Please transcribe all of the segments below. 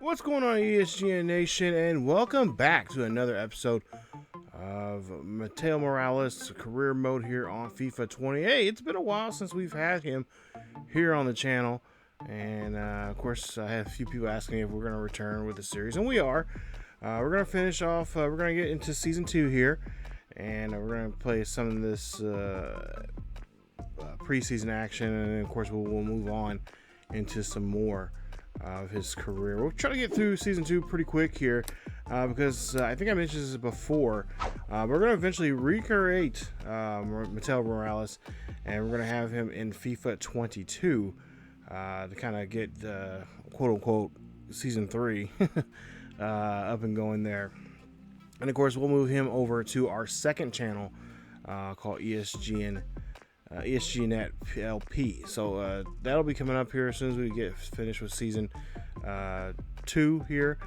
What's going on, ESGN Nation, and welcome back to another episode of Mateo Morales career mode here on FIFA 20. Hey, it's been a while since we've had him here on the channel, and of course I had a few people asking if we're going to return with the series, and we are. We're going to finish off, we're going to get into Season 2 here, and we're going to play some of this preseason action, and then of course we'll move on into some more of his career. We'll try to get through Season 2 pretty quick here because I think I mentioned this before. We're going to eventually recreate Mateo Morales, and we're going to have him in FIFA 22 to kind of get quote-unquote Season 3 up and going there. And of course, we'll move him over to our second channel called ESGNet LP. So that'll be coming up here as soon as we get finished with Season 2 here.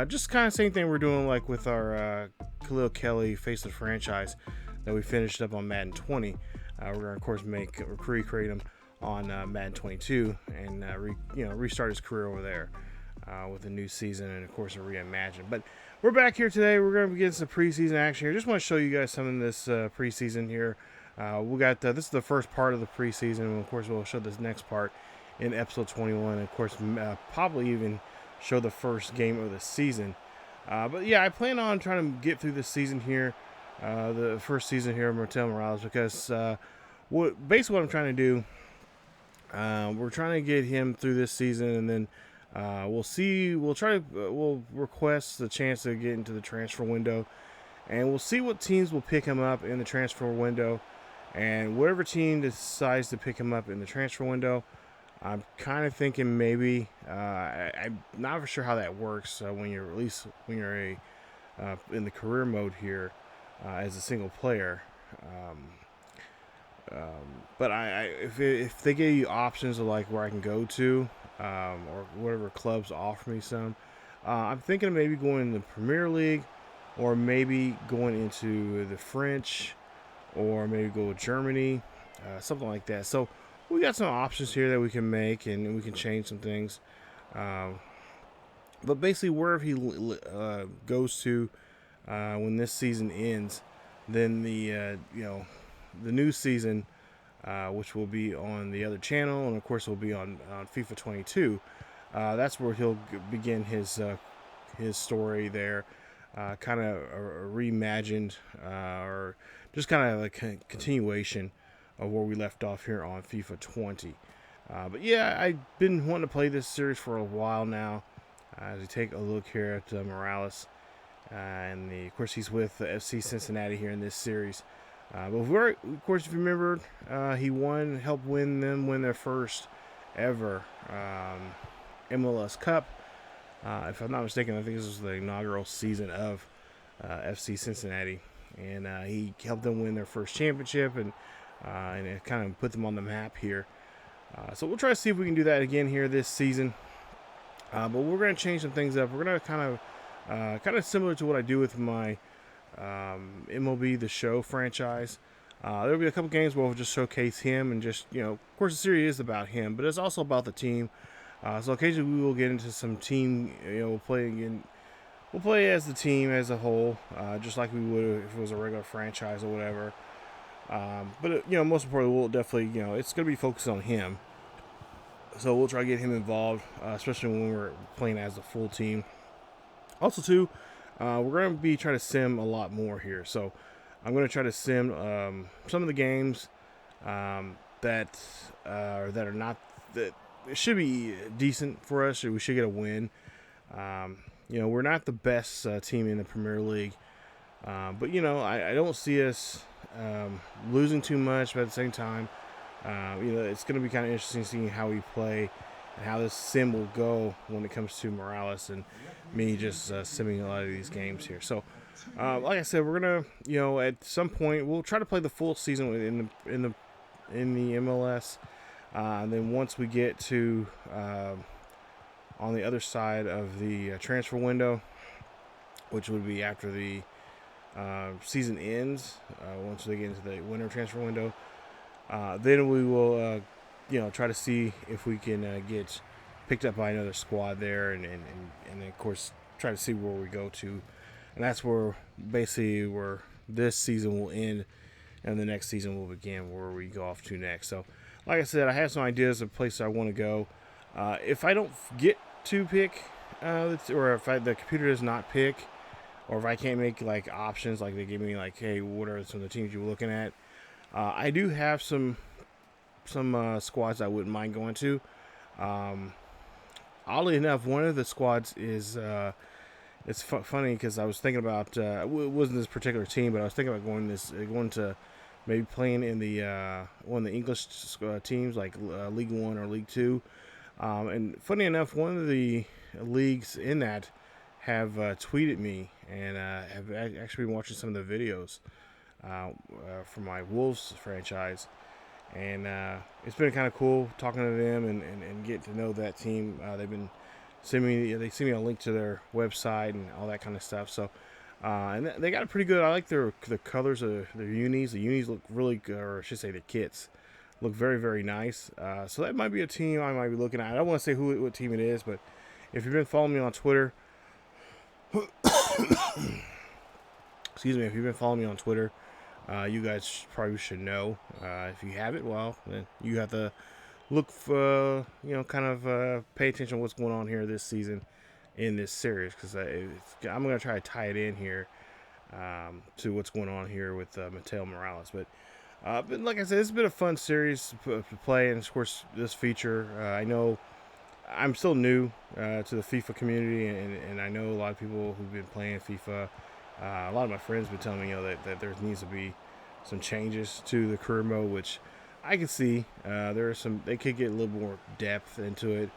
Just kind of same thing we're doing like with our Khalil Kelly Face of the Franchise that we finished up on Madden 20. We're going to, of course, recreate him on Madden 22 and restart his career over there with a new season and, of course, a reimagine. But we're back here today. We're going to be getting some preseason action here. Just want to show you guys some of this preseason here. We got this is the first part of the preseason, and of course we'll show this next part in episode 21, and of course probably even show the first game of the season. But yeah, I plan on trying to get through this season here, the first season here of Mateo Morales, because basically what I'm trying to do, we're trying to get him through this season, and then we'll request the chance to get into the transfer window, and we'll see what teams will pick him up in the transfer window. And whatever team decides to pick him up in the transfer window, I'm kind of thinking maybe I'm not for sure how that works when you're in the career mode here as a single player. But if they give you options of like where I can go to or whatever clubs offer me some, I'm thinking of maybe going in the Premier League or maybe going into the French. Or maybe go with Germany, something like that. So we got some options here that we can make, and we can change some things. But basically, wherever he goes to when this season ends, then the new season, which will be on the other channel, and of course will be on FIFA 22. That's where he'll begin his story there, kind of reimagined or just kind of like a continuation of where we left off here on FIFA 20. But yeah, I've been wanting to play this series for a while now. As we take a look here at Morales, and of course he's with FC Cincinnati here in this series. But of course, if you remember, he helped win their first ever MLS Cup. If I'm not mistaken, I think this was the inaugural season of FC Cincinnati. And he helped them win their first championship, and it kind of put them on the map here. So we'll try to see if we can do that again here this season. But we're going to change some things up. We're going to kind of similar to what I do with my MLB The Show franchise. There'll be a couple games where we'll just showcase him, and just of course the series is about him, but it's also about the team. So occasionally we will get into some team. We'll play as the team as a whole, just like we would if it was a regular franchise or whatever. But most importantly, we'll definitely, it's going to be focused on him. So we'll try to get him involved, especially when we're playing as the full team. Also, too, we're going to be trying to sim a lot more here. So I'm going to try to sim some of the games that are not that it should be decent for us. We should get a win. We're not the best team in the Premier League, but I don't see us losing too much. But at the same time, it's going to be kind of interesting seeing how we play and how this sim will go when it comes to Morales and me just simming a lot of these games here. So, like I said, we're gonna at some point we'll try to play the full season in the MLS. And then once we get to on the other side of the transfer window, which would be after the season ends, once they get into the winter transfer window, then we will try to see if we can get picked up by another squad there, and of course try to see where we go to, and that's where basically where this season will end, and the next season will begin where we go off to next. So, like I said, I have some ideas of places I want to go. If I don't get to pick, or if the computer does not pick, or if I can't make like options, like they give me like, hey, what are some of the teams you're looking at? I do have some squads I wouldn't mind going to. Oddly enough, one of the squads is it's funny because I was thinking about it wasn't this particular team, but I was thinking about going to maybe playing in the one of the English teams like League One or League Two. And funny enough, one of the leagues in that have tweeted me and have actually been watching some of the videos from my Wolves franchise. And it's been kind of cool talking to them and getting to know that team. They've been they send me a link to their website and all that kind of stuff. So, and they got it pretty good. I like the colors of their unis. The unis look really good, or I should say the kits look very, very nice. So that might be a team I might be looking at. I don't want to say what team it is, but if you've been following me on Twitter, excuse me, if you've been following me on Twitter, you guys probably should know. If you haven't, well, then you have to look for, kind of pay attention to what's going on here this season in this series, because I'm going to try to tie it in here to what's going on here with Mateo Morales. But like I said, it's been a fun series to play, and of course this feature, I know I'm still new to the FIFA community, and I know a lot of people who've been playing FIFA. A lot of my friends have been telling me that there needs to be some changes to the career mode, which I can see. There are some, they could get a little more depth into it.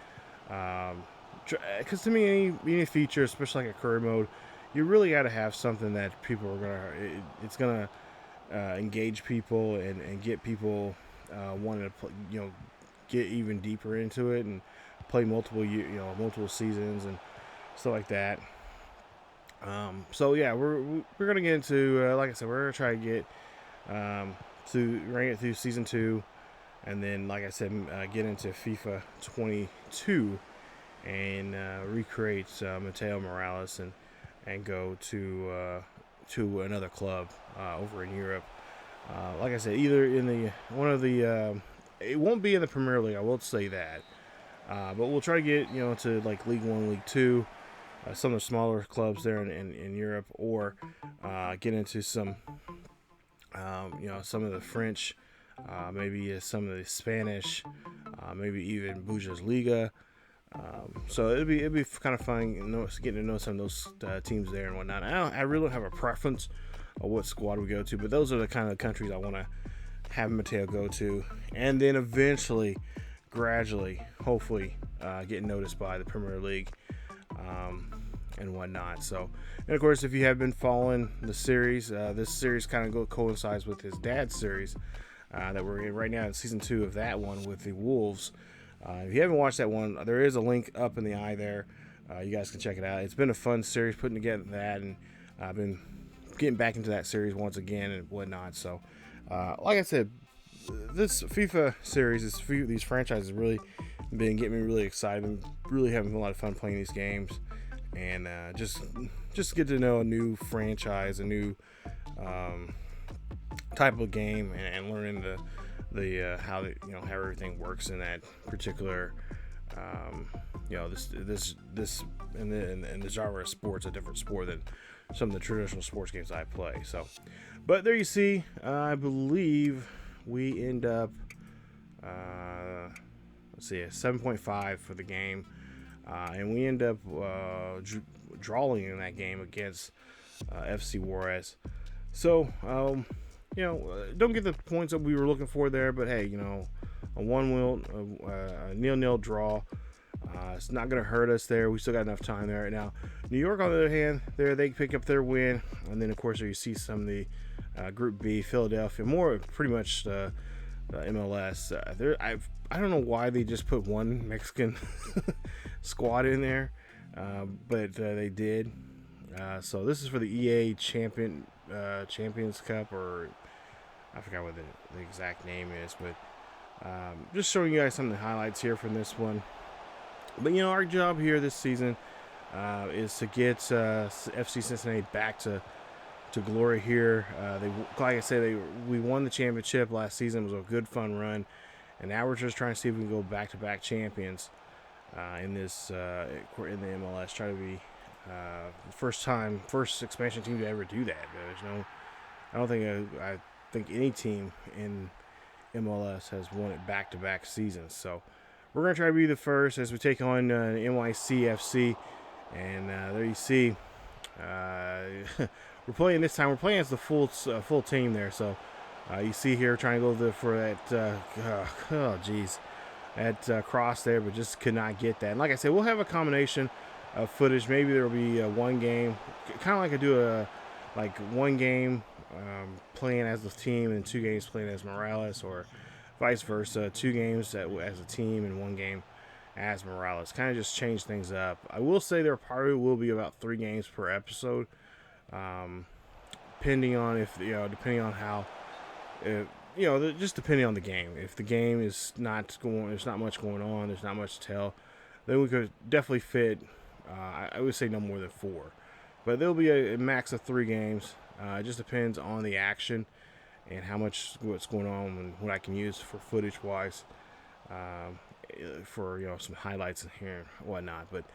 Because to me, any feature, especially like a career mode, you really got to have something that people are it's gonna engage people and get people wanting to play, get even deeper into it and play multiple seasons and stuff like that. So yeah, we're gonna get into like I said, we're gonna try to get through season 2, and then like I said, get into FIFA 22 and recreate Mateo Morales and go to another club over in Europe. Like I said, either in it won't be in the Premier League, I will say that, but we'll try to get to like League One, League Two. Some of the smaller clubs there in Europe, or get into some, some of the French, maybe some of the Spanish, maybe even Bundesliga. So it'd be kind of fun, getting to know some of those teams there and whatnot. I really don't have a preference of what squad we go to, but those are the kind of countries I want to have Mateo go to, and then eventually, gradually, hopefully, get noticed by the Premier League. And whatnot. So, and of course, if you have been following the series, this series kind of coincides with his dad's series that we're in right now in season 2 of that one with the Wolves. If you haven't watched that one, there is a link up in the eye there. You guys can check it out. It's been a fun series putting together that, and I've been getting back into that series once again and whatnot. So, like I said, this FIFA series, these franchises really been getting me really excited. I'm really having a lot of fun playing these games, and just get to know a new franchise, a new type of game, and learning the how how everything works in that particular this in the genre of sports, a different sport than some of the traditional sports games I play. So, but there you see, I believe we end up let's see, a 7.5 for the game, and we end up drawing in that game against FC Juarez. So don't get the points that we were looking for there, but hey, a 0-0 draw, it's not going to hurt us there. We still got enough time there. Now, New York, on the other hand, they pick up their win, and then of course there you see some of the Group B, Philadelphia, pretty much MLS. I don't know why they just put one Mexican squad in there, but they did. So this is for the EA Champions Cup, or I forgot what the exact name is, but just showing you guys some of the highlights here from this one. But our job here this season is to get FC Cincinnati back to glory here. Like I said, we won the championship last season. It was a good, fun run, and now we're just trying to see if we can go back-to-back champions in the MLS. Try to be first expansion team to ever do that. I don't think I think any team in MLS has won it back-to-back seasons. So we're gonna try to be the first as we take on NYCFC, and there you see. We're playing this time. We're playing as the full team there. So you see here trying to go for that. That cross there, but just could not get that. And like I said, we'll have a combination of footage. Maybe there will be one game, kind of like I do one game playing as the team and 2 games playing as Morales, or vice versa. 2 games as a team and 1 game as Morales. Kind of just change things up. I will say there probably will be about 3 games per episode, depending on how. Just depending on the game. If the game is there's not much going on, there's not much to tell, then we could definitely fit. I would say no more than 4, but there'll be a max of 3 games. It just depends on the action and what's going on and what I can use for footage wise, for some highlights in here and whatnot. But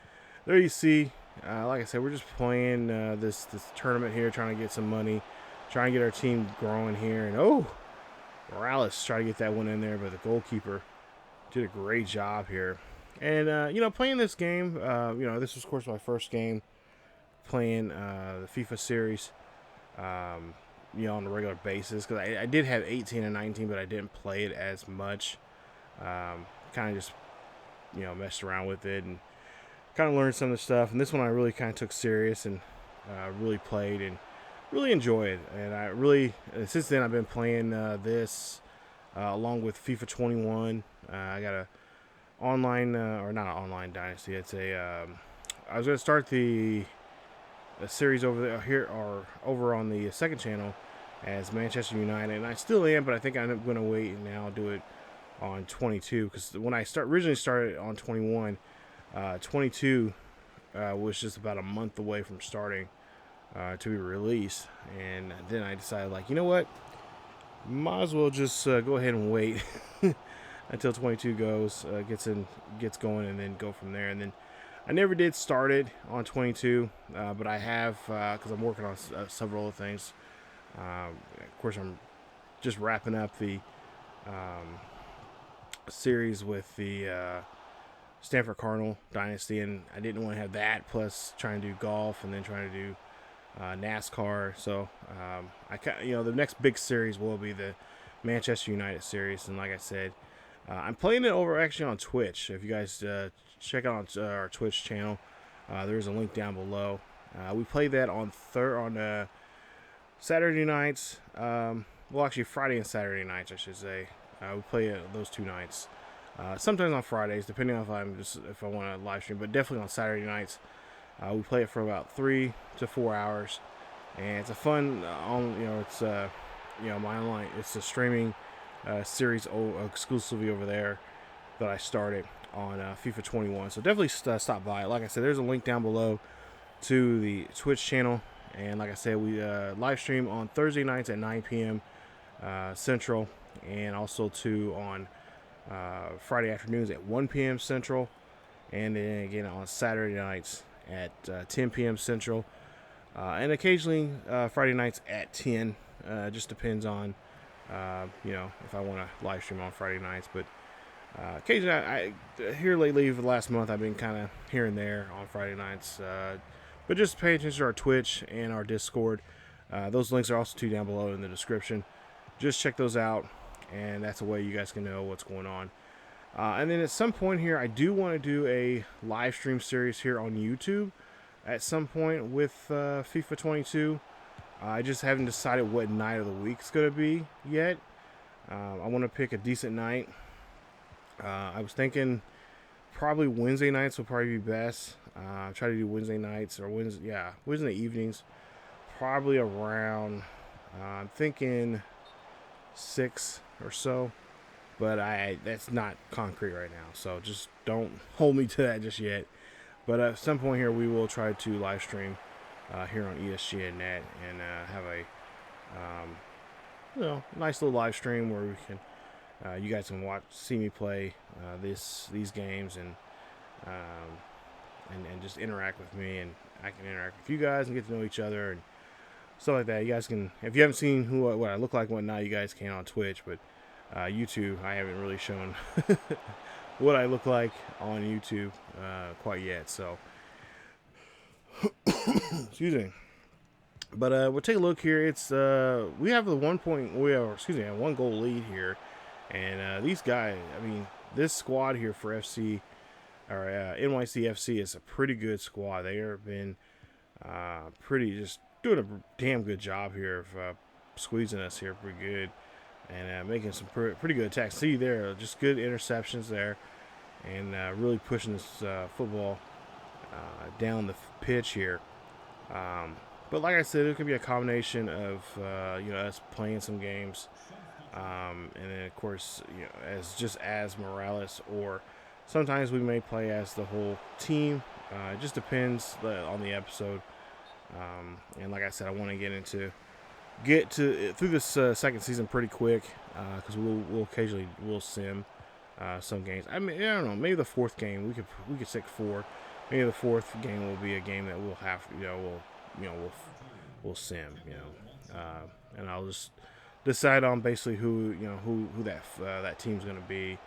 there you see, like I said, we're just playing this tournament here, trying to get some money, trying to get our team growing here. And Morales tried to get that one in there, but the goalkeeper did a great job here. And playing this game, this was of course my first game playing the FIFA series, on a regular basis, because I did have 18 and 19, but I didn't play it as much. Kind of just messed around with it and kind of learned some of the stuff. And this one I really kind of took serious and really played and really enjoy it. And I really, since then, I've been playing this along with FIFA 21. I got a online, or not an online dynasty. It's I was going to start the series over on the second channel as Manchester United, and I still am, but I think I'm going to wait and now do it on 22, because when I originally started on 21, 22 was just about a month away from starting to be released. And then I decided, like, you know what, might as well just go ahead and wait until 22 gets going, and then go from there. And then I never did start it on 22, but I have, because I'm working on several other things. Of course, I'm just wrapping up the series with the Stanford Cardinal Dynasty, and I didn't want to have that plus trying to do golf and then trying to do NASCAR. So the next big series will be the Manchester United series. And like I said, I'm playing it over actually on Twitch. If you guys check out our Twitch channel, there's a link down below. We play that on Saturday nights. Actually Friday and Saturday nights, I should say. We play those 2 nights. Sometimes on Fridays, depending on if I want to live stream, but definitely on Saturday nights. We play it for about 3 to 4 hours, and it's a fun. It's my online. It's a streaming series exclusively over there that I started on FIFA 21. So definitely stop by. Like I said, there's a link down below to the Twitch channel, and like I said, we live stream on Thursday nights at 9 p.m. Central, and also on Friday afternoons at 1 p.m. Central, and then again on Saturday nights at 10 p.m. Central, and occasionally Friday nights at 10. Just depends on if I want to live stream on Friday nights. But occasionally, I here lately for the last month, I've been kind of here and there on Friday nights. But just pay attention to our Twitch and our Discord. Those links are also down below in the description. Just check those out, and that's a way you guys can know what's going on. And then at some point here, I do want to do a live stream series here on YouTube at some point with FIFA 22. I just haven't decided what night of the week it's going to be yet. I want to pick a decent night. I was thinking probably Wednesday nights would probably be best. Try to do Wednesday nights or Wednesday evenings. Probably around, I'm thinking 6 or so. but that's not concrete right now. So just don't hold me to that just yet. But at some point here, we will try to live stream here on ESGNet and have a nice little live stream where we can you guys can see me play these games and just interact with me, and I can interact with you guys and get to know each other and stuff like that. You guys can, if you haven't seen what I look like and whatnot, you guys can on Twitch, but YouTube, I haven't really shown what I look like on YouTube quite yet. So, excuse me. But we'll take a look here. It's we have a 1 goal lead here, and these guys. I mean, this squad here for NYCFC is a pretty good squad. They have been just doing a damn good job here of squeezing us here pretty good and making some pretty good attacks. See there, just good interceptions there, and really pushing this football down the pitch here. But like I said, it could be a combination of us playing some games, and then of course as Morales, or sometimes we may play as the whole team. It just depends on the episode. And like I said, I want to get through this second season pretty quick, because we'll occasionally sim some games. I mean, I don't know, maybe the fourth game we could stick 4. Maybe the fourth game will be a game that we'll have we'll sim, and I'll just decide on basically who that team's going to be.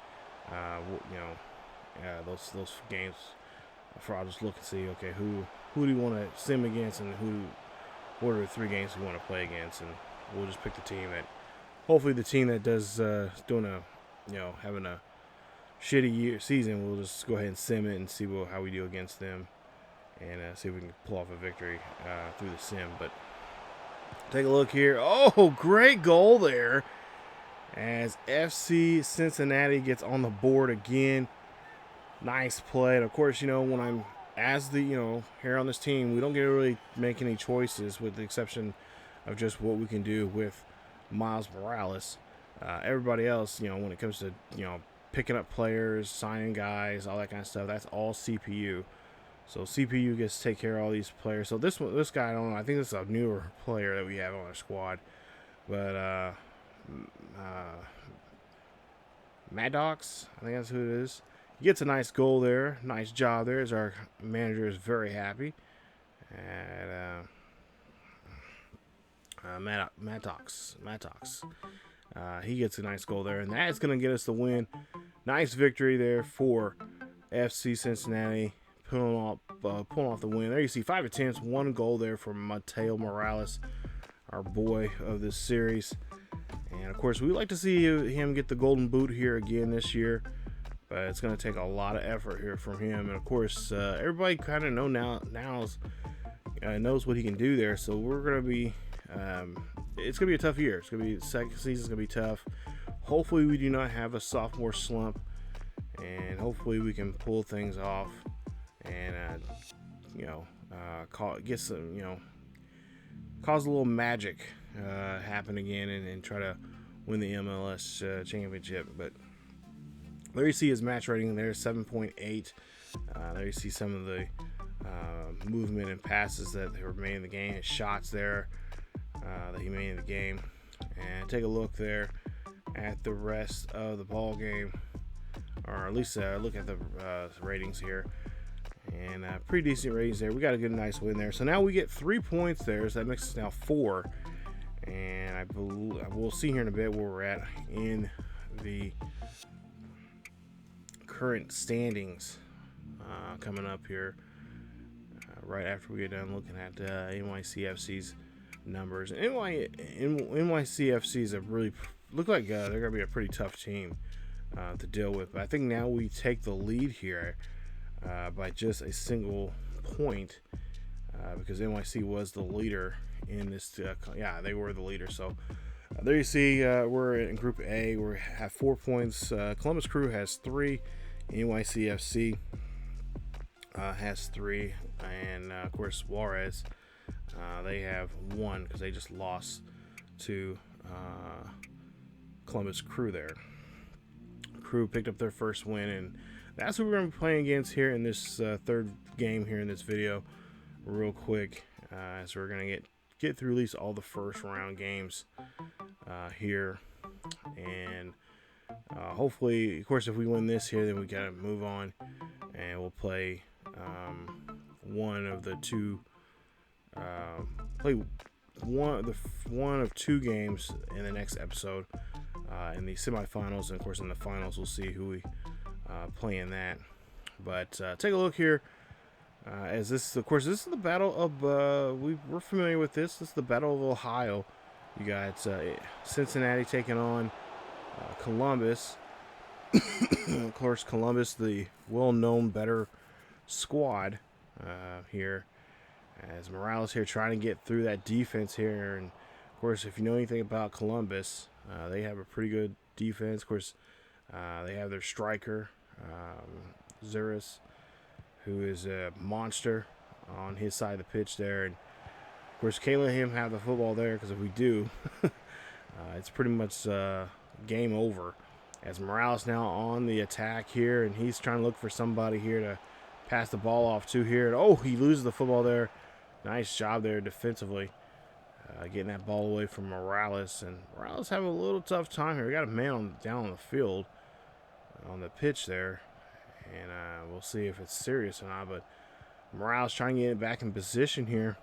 Those games. I'll just look and see, okay, who do you want to sim against, and what are the 3 games we want to play against, and we'll just pick the team hopefully the team that does having a shitty season, we'll just go ahead and sim it and see how we do against them, and see if we can pull off a victory through the sim. But take a look here. Oh, great goal there as FC Cincinnati gets on the board again. Nice play. And of course, when I'm here on this team, we don't get to really make any choices, with the exception of just what we can do with Miles Morales. Everybody else, when it comes to picking up players, signing guys, all that kind of stuff, that's all CPU. So CPU gets to take care of all these players. So this guy, I don't know, I think this is a newer player that we have on our squad. But Maddox, I think that's who it is. He gets a nice goal there. Nice job there, as our manager is very happy. And Maddox. He gets a nice goal there, and that is going to get us the win. Nice victory there for FC Cincinnati, pulling off the win. There you see 5 attempts, 1 goal there for Mateo Morales, our boy of this series. And of course, we like to see him get the golden boot here again this year, but it's going to take a lot of effort here from him. And of course, everybody kind of knows what he can do there. So we're going to be, it's going to be a tough year. It's going to be, the second season's going to be tough. Hopefully we do not have a sophomore slump, and hopefully we can pull things off and, cause a little magic happen again, and try to win the MLS championship. But there you see his match rating there, 7.8. There you see some of the movement and passes that were made in the game, his shots there that he made in the game. And take a look there at the rest of the ball game, or at least look at the ratings here. And pretty decent ratings there. We got a good, nice win there. So now we get 3 points there. So that makes us now 4. And we'll see here in a bit where we're at in the current standings coming up here right after we get done looking at NYCFC's numbers. And NYCFC's look like they're going to be a pretty tough team to deal with. But I think now we take the lead here by just a single point, because NYC was the leader in this. They were the leader. So there you see, we're in Group A. We have 4 points. Columbus Crew has 3. NYCFC has 3, and of course Juarez, they have 1 because they just lost to Columbus Crew there. crew picked up their first win, and that's who we're going to be playing against here in this third game here in this video real quick. So we're going to get through at least all the first round games here, and hopefully, of course, if we win this here, then we got to move on, and we'll play one of two games in the next episode in the semifinals, and of course in the finals we'll see who we play in that. But take a look here, as this, of course, this is the battle of we're familiar with this. This is the Battle of Ohio. You got Cincinnati taking on Columbus. Of course, Columbus, the well-known better squad here, as Morales here trying to get through that defense here. And of course, if you know anything about Columbus, they have a pretty good defense. Of course, they have their striker, Zuris, who is a monster on his side of the pitch there. And of course, can't let him have the football there, because if we do, it's pretty much game over. As Morales now on the attack here, and he's trying to look for somebody here to pass the ball off to here. And oh, he loses the football there. Nice job there defensively, getting that ball away from Morales. And Morales having a little tough time here. We got a man down on the field, on the pitch there, and we'll see if it's serious or not. But Morales trying to get it back in position here.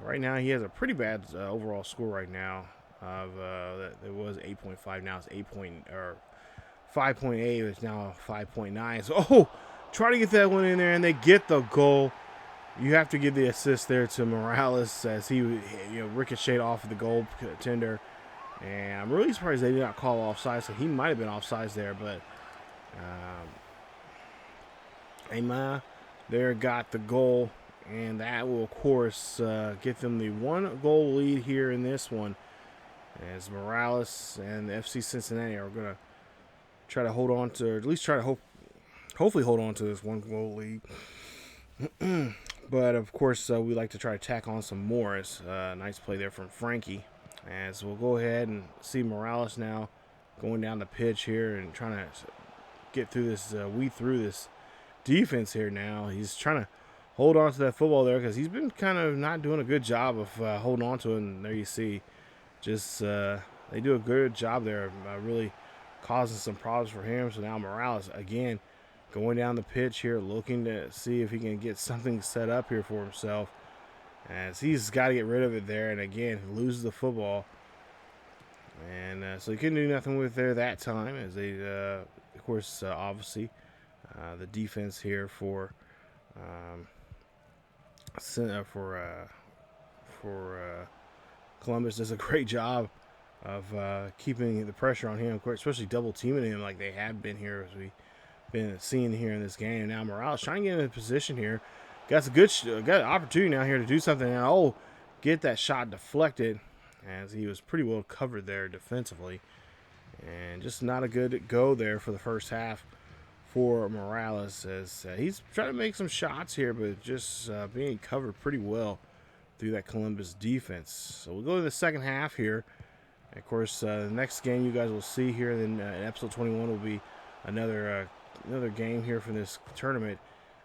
Right now, he has a pretty bad overall score right now. It was 8.5. Now it's 5.8. It's now 5.9. So, try to get that one in there, and they get the goal. You have to give the assist there to Morales, as he ricocheted off of the goaltender. And I'm really surprised they did not call offside. So he might have been offside there, but Emma there got the goal, and that will of course get them the 1-goal lead here in this one, as Morales and the FC Cincinnati are going to try to hold on to, or at least try to hopefully hold on to this 1-goal lead. But of course, we like to try to tack on some more. It's nice play there from Frankie. As we'll go ahead and see Morales now going down the pitch here and trying to get through this, weed through this defense here now. He's trying to hold on to that football there, because he's been kind of not doing a good job of holding on to it. And there you see, just they do a good job there, really causing some problems for him. So now Morales again going down the pitch here, looking to see if he can get something set up here for himself, as he's got to get rid of it there. And again, he loses the football, and so he couldn't do nothing with it there that time, as they of course obviously the defense here for Columbus does a great job of keeping the pressure on him, of course, especially double teaming him like they have been here, as we been seeing here in this game. Now Morales trying to get in a position here, got an opportunity now here to do something, and get that shot deflected, as he was pretty well covered there defensively, and just not a good go there for the first half for Morales, as he's trying to make some shots here, but just being covered pretty well through that Columbus defense. So we'll go to the second half here. Of course, the next game you guys will see here in episode 21 will be another game here for this tournament.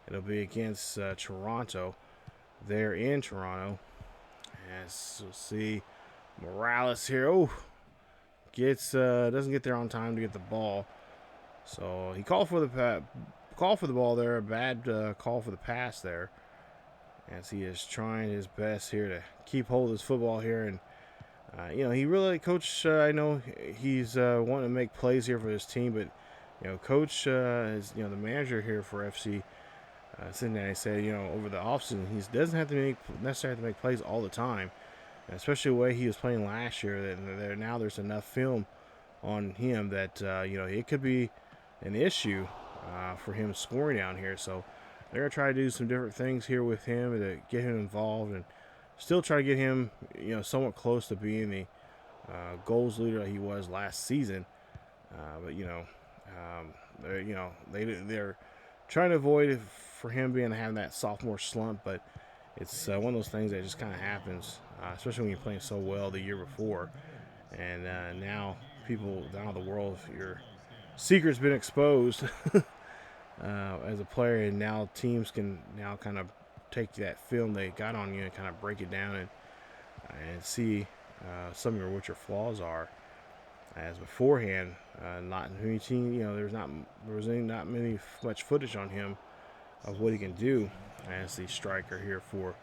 It'll be against Toronto. They're in Toronto. As we'll see, Morales here. Doesn't get there on time to get the ball. So he called for the ball there. A bad call for the pass there, as he is trying his best here to keep hold of his football here. And he really, Coach, I know he's wanting to make plays here for his team, but Coach is the manager here for FC Cincinnati said over the offseason he doesn't have to necessarily have to make plays all the time, and especially the way he was playing last year. That now there's enough film on him that it could be an issue for him scoring down here. So they're gonna try to do some different things here with him to get him involved, and still try to get him somewhat close to being the goals leader that he was last season. But they're trying to avoid for him having that sophomore slump, but it's one of those things that just kind of happens, especially when you're playing so well the year before. And now the world, you're secret's been exposed as a player, and now teams can now kind of take that film they got on you and kind of break it down and see some of what your flaws are. As beforehand, not many team, there was not much footage on him of what he can do as the striker here for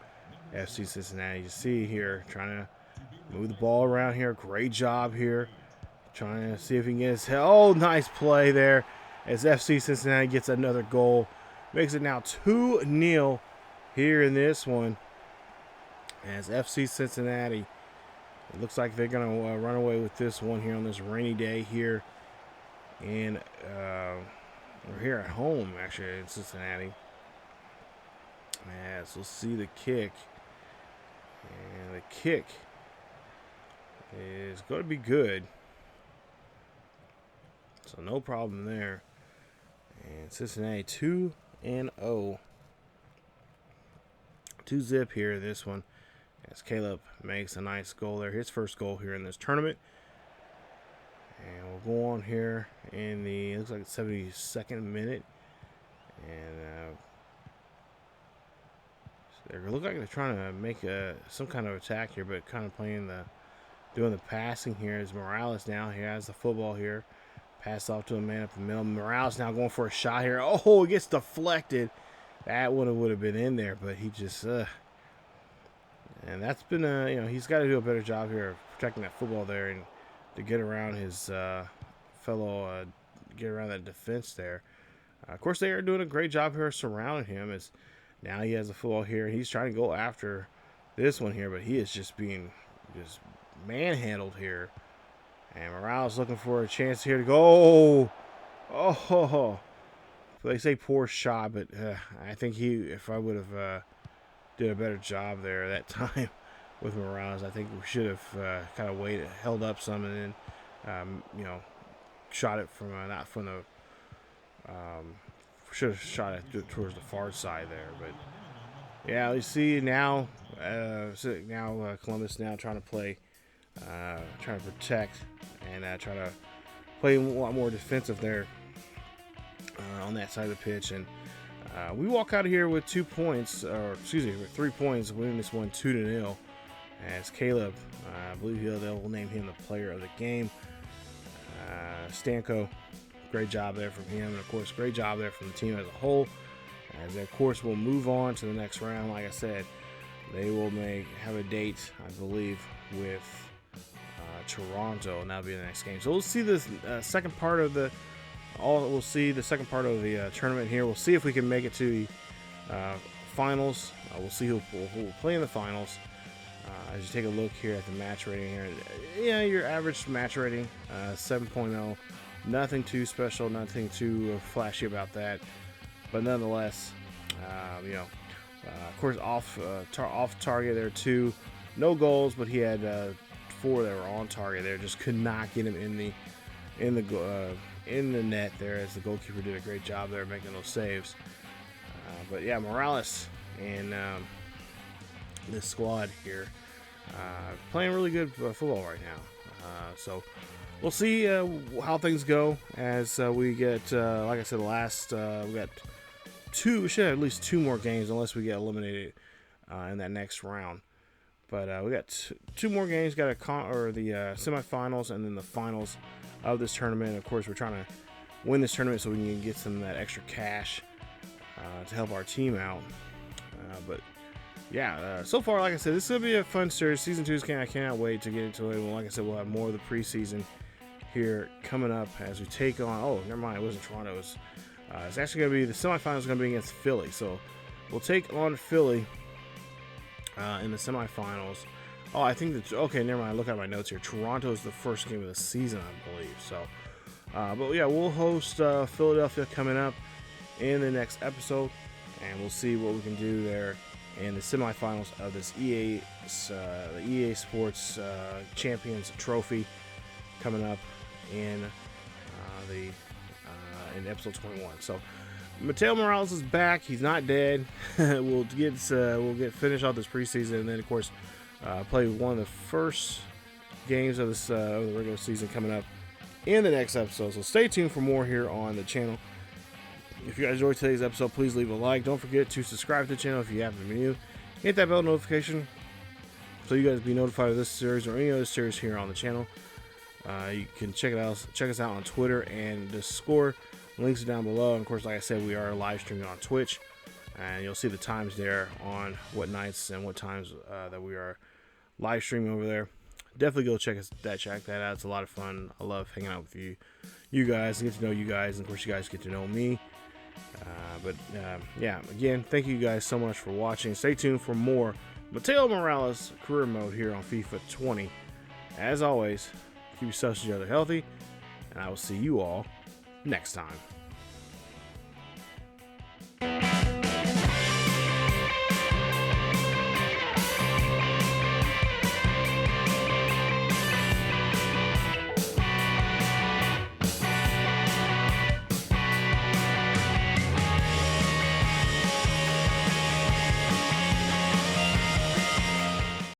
FC Cincinnati. You see here trying to move the ball around here. Great job here, trying to see if he can get his head. Oh, nice play there as FC Cincinnati gets another goal, makes it now 2-0 here in this one. As FC Cincinnati, it looks like they're going to run away with this one here on this rainy day here we're here at home, actually, in Cincinnati. As we'll see the kick. And the kick is going to be good. So no problem there. And Cincinnati 2-0. 2-0 here in this one. As Caleb makes a nice goal there. His first goal here in this tournament. And we'll go on here in the, looks like 72nd minute. And they look like they're trying to make some kind of attack here, but kind of doing the passing here. Is Morales now. He has the football here. Pass off to a man up the middle. Morales now going for a shot here. Oh, it gets deflected. That would have been in there, but he just and that's been he's got to do a better job here of protecting that football there and to get around his fellow, get around that defense there. Of course, they are doing a great job here surrounding him. As now he has the football here. He's trying to go after this one here, but he is just being manhandled here. And Morales looking for a chance here to go. Oh, they say poor shot, but I think if I would have did a better job there that time with Morales, I think we should have kind of waited, held up some, and then shot it from not from the should have shot it towards the far side there. But yeah, you see now Columbus now trying to play, trying to protect and try to play a lot more defensive there on that side of the pitch. And we walk out of here with 2 points, or excuse me, with 3 points, winning this one 2-0. As Caleb, I believe they'll name him the player of the game. Stanko, great job there from him, and of course, great job there from the team as a whole. As of course, we'll move on to the next round. Like I said, they will have a date, I believe, with Toronto, and that'll be the next game. So we'll see this second part of the. We'll see the second part of the tournament here. We'll see if we can make it to the finals. We'll see who will play in the finals. As you take a look here at the match rating here, yeah, your average match rating, 7.0. Nothing too special, nothing too flashy about that. But nonetheless, of course, off target there too. No goals, but he had 4 that were on target there. Just could not get him in the net there, as the goalkeeper did a great job there making those saves. But yeah, Morales and this squad here playing really good football right now. So we'll see how things go as we get, like I said, we got we should have at least 2 more games unless we get eliminated in that next round. But we got 2 more games, got the semifinals and then the finals of this tournament. Of course, we're trying to win this tournament so we can get some of that extra cash to help our team out. But yeah, so far, like I said, this is going to be a fun series. Season 2 I cannot wait to get into it. Well, like I said, we'll have more of the preseason here coming up as we take on. Oh, never mind, it wasn't Toronto. It's actually going to be the semifinals. Going to be against Philly. So we'll take on Philly in the semifinals. Oh, I think that, okay, never mind. Look at my notes here. Toronto is the first game of the season, I believe. So, but yeah, we'll host Philadelphia coming up in the next episode, and we'll see what we can do there in the semifinals of this the EA Sports Champions Trophy coming up in in episode 21. So Mateo Morales is back. He's not dead. we'll get finished off this preseason, and then of course play one of the first games of this of the regular season coming up in the next episode. So stay tuned for more here on the channel. If you guys enjoyed today's episode, please leave a like. Don't forget to subscribe to the channel if you happen to be new. Hit that bell notification so you guys be notified of this series or any other series here on the channel. You can check us out on Twitter and Discord. Links are down below. And of course, like I said, we are live streaming on Twitch, and you'll see the times there on what nights and what times that we are live streaming over there. Definitely go check that out. It's a lot of fun. I love hanging out with you guys, and get to know you guys, and of course, you guys get to know me. Yeah, again, thank you guys so much for watching. Stay tuned for more Mateo Morales career mode here on FIFA 20. As always, keep yourselves and each other healthy, and I will see you all next time.